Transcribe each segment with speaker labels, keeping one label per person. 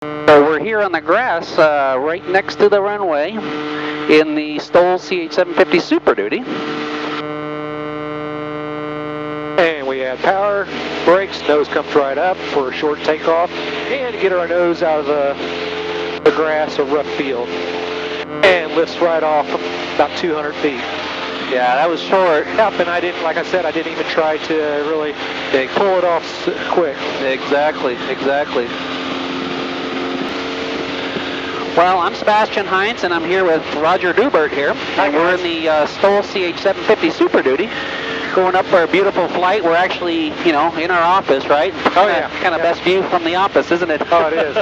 Speaker 1: So we're here on the grass right next to the runway in the Stoll CH-750 Super Duty.
Speaker 2: And we add power, brakes, nose comes right up for a short takeoff, and get our nose out of the grass or rough field. And lifts right off about 200 feet.
Speaker 1: Yeah, that was short.
Speaker 2: Up, and I didn't, like I said, I didn't even try to really pull it off quick.
Speaker 1: Exactly. Well, I'm Sebastien Heintz, and I'm here with Roger Dubbert here. And we're in the Stoll CH-750 Super Duty, going up for a beautiful flight. We're actually, in our office, right?
Speaker 2: Oh, yeah.
Speaker 1: Kind of best view from the office, isn't it?
Speaker 2: Oh, it is.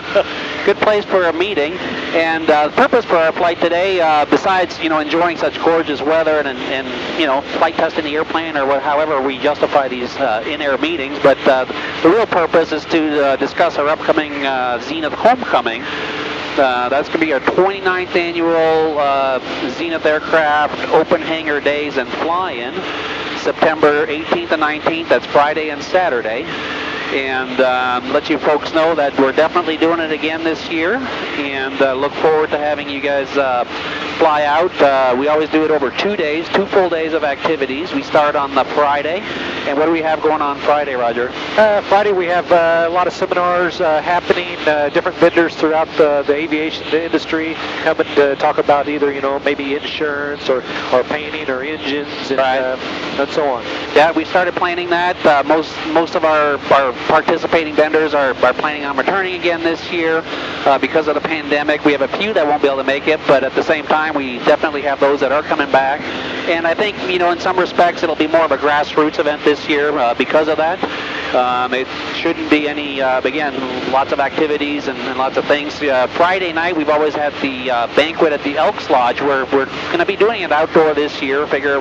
Speaker 1: Good place for a meeting. And the purpose for our flight today, besides, enjoying such gorgeous weather and flight testing the airplane or however we justify these in-air meetings, but the real purpose is to discuss our upcoming Zenith homecoming. That's going to be our 29th annual Zenith aircraft open hangar days and fly-in, September 18th and 19th. That's Friday and Saturday. And let you folks know that we're definitely doing it again this year, and look forward to having you guys fly out. We always do it over 2 days, 2 full days of activities. We start on the Friday. And what do we have going on Friday, Roger?
Speaker 2: Friday we have a lot of seminars happening, different vendors throughout the aviation industry coming to talk about either, maybe insurance or painting or engines and so on.
Speaker 1: Yeah, we started planning that. Most of our participating vendors are planning on returning again this year because of the pandemic. We have a few that won't be able to make it, but at the same time, we definitely have those that are coming back. And I think, in some respects, it'll be more of a grassroots event this year because of that. It shouldn't be any, again, lots of activities and lots of things. Friday night, we've always had the banquet at the Elks Lodge. We're going to be doing it outdoor this year. Figure,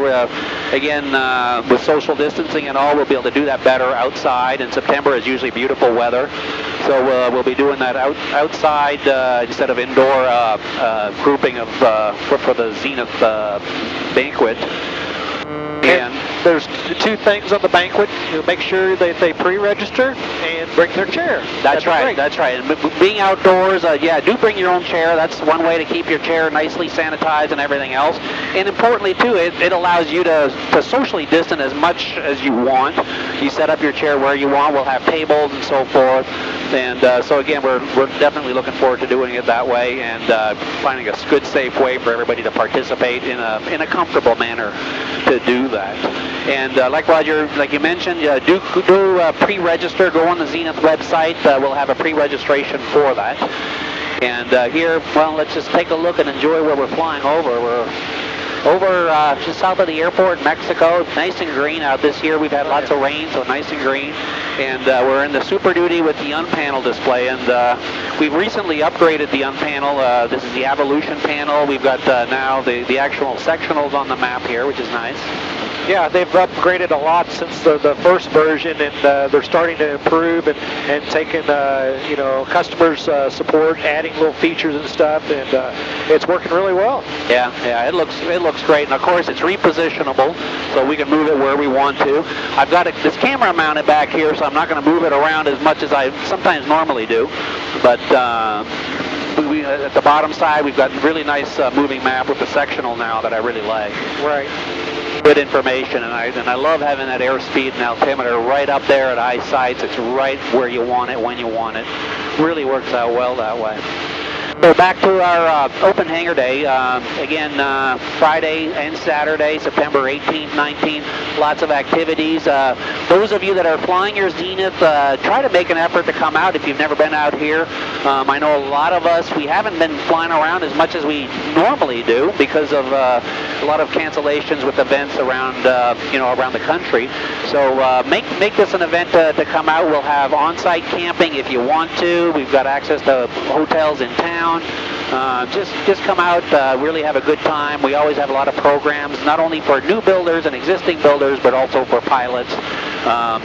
Speaker 1: again, with social distancing and all, we'll be able to do that better outside. And September is usually beautiful weather. So we'll be doing that outside instead of indoor grouping of for the Zenith banquet.
Speaker 2: And there's 2 things on the banquet. Make sure that they pre-register and bring their chair.
Speaker 1: That's right. And being outdoors, do bring your own chair. That's one way to keep your chair nicely sanitized and everything else. And importantly, too, it allows you to socially distance as much as you want. You set up your chair where you want. We'll have tables and so forth. And so again, we're definitely looking forward to doing it that way and finding a good, safe way for everybody to participate in a comfortable manner to do that. And like Roger, like you mentioned, do pre-register. Go on the Zenith website. We'll have a pre-registration for that. And here, well, let's just take a look and enjoy where we're flying over. We're over just south of the airport, Mexico. Nice and green out this year. We've had lots of rain, so nice and green. And we're in the Super Duty with the unpanel display. And we've recently upgraded the unpanel. This is the Evolution panel. We've got now the actual sectionals on the map here, which is nice.
Speaker 2: Yeah, they've upgraded a lot since the first version, and they're starting to improve and taking customers' support, adding little features and stuff, and it's working really well.
Speaker 1: Yeah, it looks great, and of course it's repositionable, so we can move it where we want to. I've got this camera mounted back here, so I'm not going to move it around as much as I sometimes normally do, but at the bottom side we've got a really nice moving map with the sectional now that I really like.
Speaker 2: Right.
Speaker 1: Good information, and I love having that airspeed and altimeter right up there at eyesight. It's right where you want it, when you want it. Really works out well that way. So back to our open hangar day. Again, Friday and Saturday, September 18th, 19th, lots of activities. Those of you that are flying your Zenith, try to make an effort to come out if you've never been out here. I know a lot of us, we haven't been flying around as much as we normally do because of a lot of cancellations with events around, around the country. So make this an event to come out. We'll have on-site camping if you want to. We've got access to hotels in town. Just come out, really have a good time. We always have a lot of programs, not only for new builders and existing builders, but also for pilots,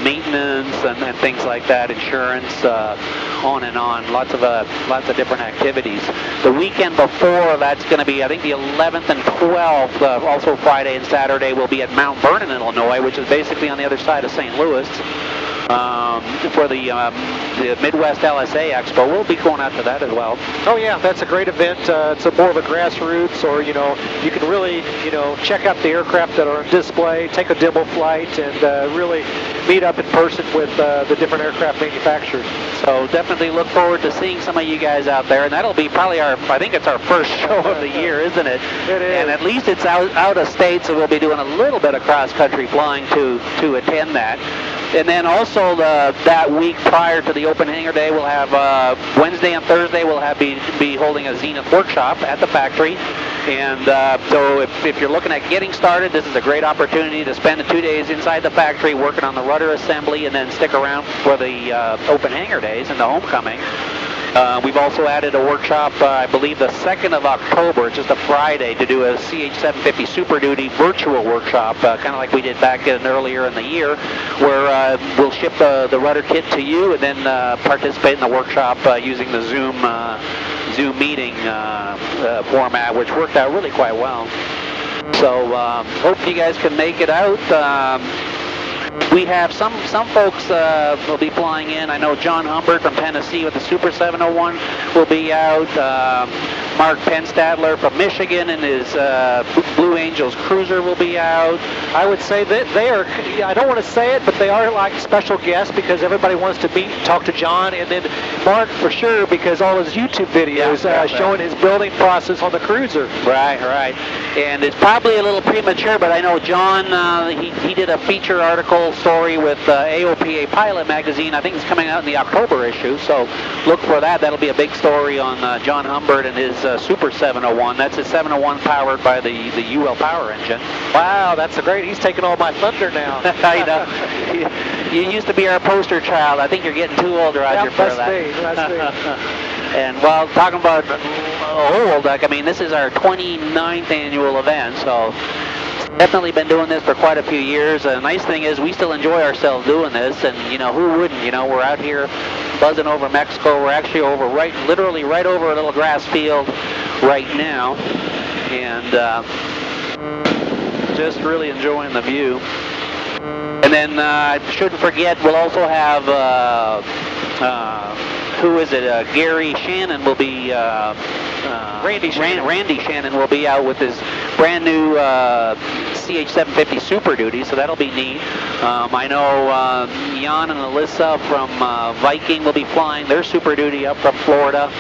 Speaker 1: maintenance and things like that, insurance, on and on. Lots of different activities. The weekend before, that's going to be, I think, the 11th and 12th, also Friday and Saturday, will be at Mount Vernon, Illinois, which is basically on the other side of St. Louis. for the Midwest LSA Expo. We'll be going out to that as well.
Speaker 2: Oh yeah, that's a great event. It's more of a grassroots, or you can really check out the aircraft that are on display, take a demo flight, and really meet up in person with the different aircraft manufacturers.
Speaker 1: So definitely look forward to seeing some of you guys out there, and that'll be probably I think it's our first show of the year, isn't it?
Speaker 2: It is.
Speaker 1: And at least it's out of state, so we'll be doing a little bit of cross-country flying to attend that. And then also that week prior to the open hangar day, we'll have Wednesday and Thursday we'll be holding a Zenith workshop at the factory. And so if you're looking at getting started, this is a great opportunity to spend 2 days inside the factory working on the rudder assembly, and then stick around for the open hangar days and the homecoming. We've also added a workshop, I believe the 2nd of October, it's just a Friday, to do a CH-750 Super Duty virtual workshop, kind of like we did back earlier in the year, where we'll ship the rudder kit to you and then participate in the workshop using the Zoom meeting format, which worked out really quite well. So hope you guys can make it out. We have some folks will be flying in. I know John Humbert from Tennessee with the Super 701 will be out. Mark Penstadler from Michigan and his Blue Angels cruiser will be out.
Speaker 2: I would say that they are, I don't want to say it, but they are like special guests because everybody wants to meet and talk to John, and then Mark for sure because all his YouTube videos showing his building process on the cruiser.
Speaker 1: Right. And it's probably a little premature, but I know John, he did a feature article story with AOPA Pilot magazine. I think it's coming out in the October issue, so look for that. That'll be a big story on John Humbert and his Super 701. That's a 701 powered by the UL power engine.
Speaker 2: Wow, that's a great. He's taking all my thunder now.
Speaker 1: I know. You used to be our poster child. I think you're getting too old, Roger, for that.
Speaker 2: That's me.
Speaker 1: And while talking about old, I mean, this is our 29th annual event, so definitely been doing this for quite a few years. The nice thing is we still enjoy ourselves doing this, and who wouldn't? We're out here buzzing over Mexico. We're actually literally right over a little grass field right now, and just really enjoying the view. And then I shouldn't forget, we'll also have who is it? Gary Shannon will be. Randy Shannon will be out with his brand new CH-750 Super Duty, so that'll be neat. I know Jan and Alyssa from Viking will be flying their Super Duty up from Florida,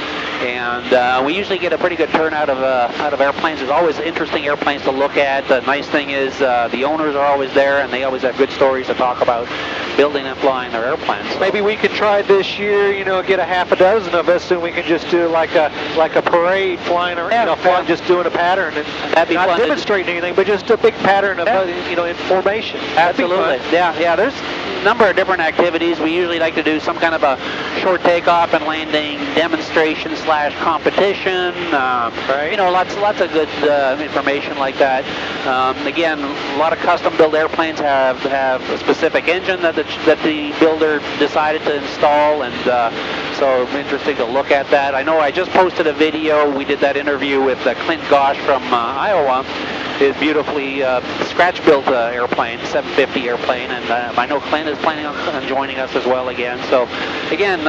Speaker 1: and we usually get a pretty good turnout out of airplanes. There's always interesting airplanes to look at. The nice thing is the owners are always there, and they always have good stories to talk about building and flying their airplanes. So
Speaker 2: maybe we could try this year, get a half a dozen of us, and we can just do like a parade flying around, just doing a pattern, and
Speaker 1: that'd be
Speaker 2: not
Speaker 1: fun
Speaker 2: demonstrating anything, but just a big pattern of in formation.
Speaker 1: Absolutely. Yeah. There's a number of different activities. We usually like to do some kind of a short takeoff and landing demonstration / competition.
Speaker 2: Right.
Speaker 1: Lots of good information like that. Again, a lot of custom built airplanes have a specific engine that the builder decided to install, and so interesting to look at that. I know I just posted a video. We did that interview with Clint Gosch from Iowa. His beautifully scratch-built airplane, 750 airplane, and I know Clint is planning on joining us as well again. So, again,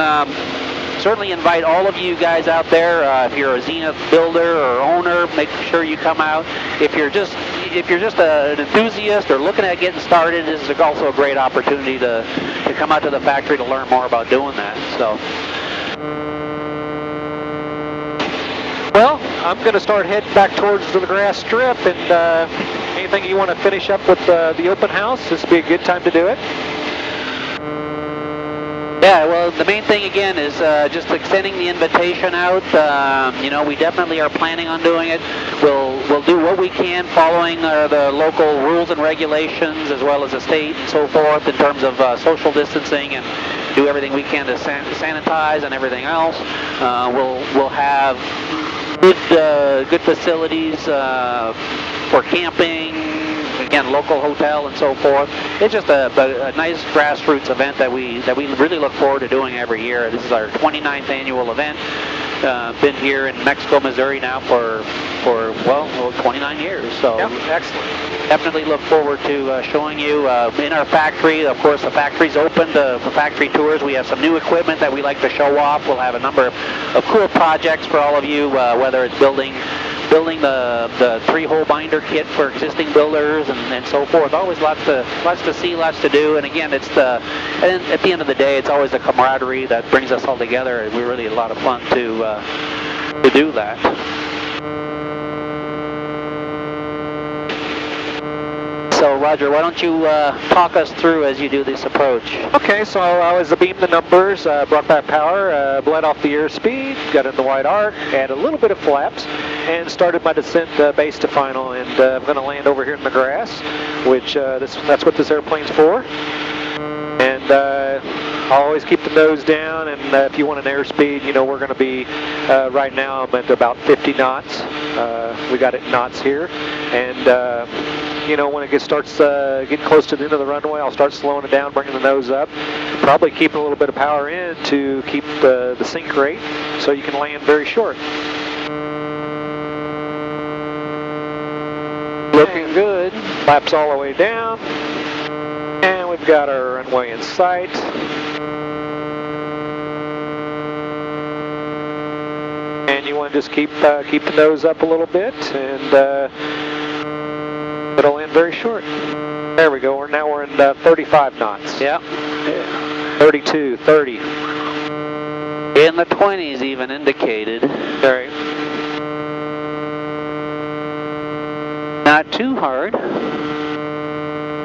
Speaker 1: certainly invite all of you guys out there. If you're a Zenith builder or owner, make sure you come out. If you're just an enthusiast or looking at getting started, this is also a great opportunity to come out to the factory to learn more about doing that. So.
Speaker 2: Well, I'm going to start heading back towards the grass strip, and anything you want to finish up with the open house, this would be a good time to do it.
Speaker 1: Yeah, well, the main thing again is just extending the invitation out. We definitely are planning on doing it. We'll do what we can following the local rules and regulations as well as the state and so forth in terms of social distancing, and do everything we can to sanitize and everything else. We'll have good facilities for camping, again, local hotel and so forth. It's just a nice grassroots event that we really look forward to doing every year. This is our 29th annual event. been here in Mexico, Missouri now for well, 29 years. So
Speaker 2: Yep, excellent.
Speaker 1: definitely look forward to showing you in our factory. Of course, the factory's open for factory tours. We have some new equipment that we like to show off. We'll have a number of cool projects for all of you, whether it's building the 3-hole binder kit for existing builders and so forth. Always lots to see, lots to do. And again, and at the end of the day, it's always the camaraderie that brings us all together. We're really a lot of fun to do that. So Roger, why don't you talk us through as you do this approach?
Speaker 2: Okay, so I was beamed the numbers, brought back power, bled off the airspeed, got in the wide arc, added a little bit of flaps, and started my descent base to final. And I'm going to land over here in the grass, which that's what this airplane's for. And I'll always keep the nose down, and if you want an airspeed, you know, we're going to be, right now I'm at about 50 knots. We got it in knots here. And you know, when it starts getting close to the end of the runway, I'll start slowing it down, bringing the nose up, probably keeping a little bit of power in to keep the sink rate so you can land very short.
Speaker 1: Looking good.
Speaker 2: Flaps all the way down, and we've got our runway in sight. And you want to just keep the nose up a little bit, and it'll land very short. There we go. Now we're in 35 knots.
Speaker 1: Yeah.
Speaker 2: 32, 30.
Speaker 1: In the 20s even indicated.
Speaker 2: Right.
Speaker 1: Not too hard.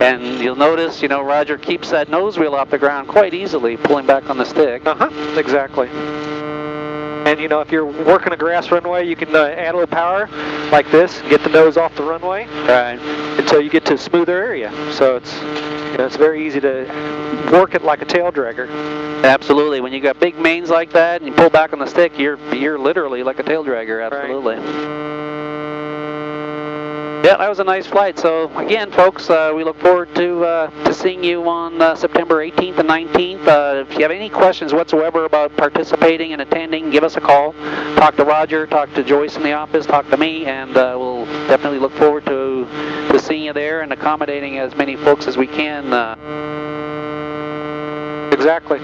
Speaker 1: And you'll notice, you know, Roger keeps that nose wheel off the ground quite easily, pulling back on the stick.
Speaker 2: Exactly. And you know, if you're working a grass runway, you can add a little power like this, get the nose off the runway,
Speaker 1: right,
Speaker 2: until you get to a smoother area. So it's, you know, it's very easy to work it like a tail dragger.
Speaker 1: Absolutely. When you got big mains like that and you pull back on the stick, you're literally like a tail dragger. Absolutely.
Speaker 2: Right.
Speaker 1: Yeah, that was a nice flight. So again, folks, we look forward to seeing you on September 18th and 19th. If you have any questions whatsoever about participating and attending, give us a call. Talk to Roger, talk to Joyce in the office, talk to me, and we'll definitely look forward to seeing you there and accommodating as many folks as we can.
Speaker 2: Exactly.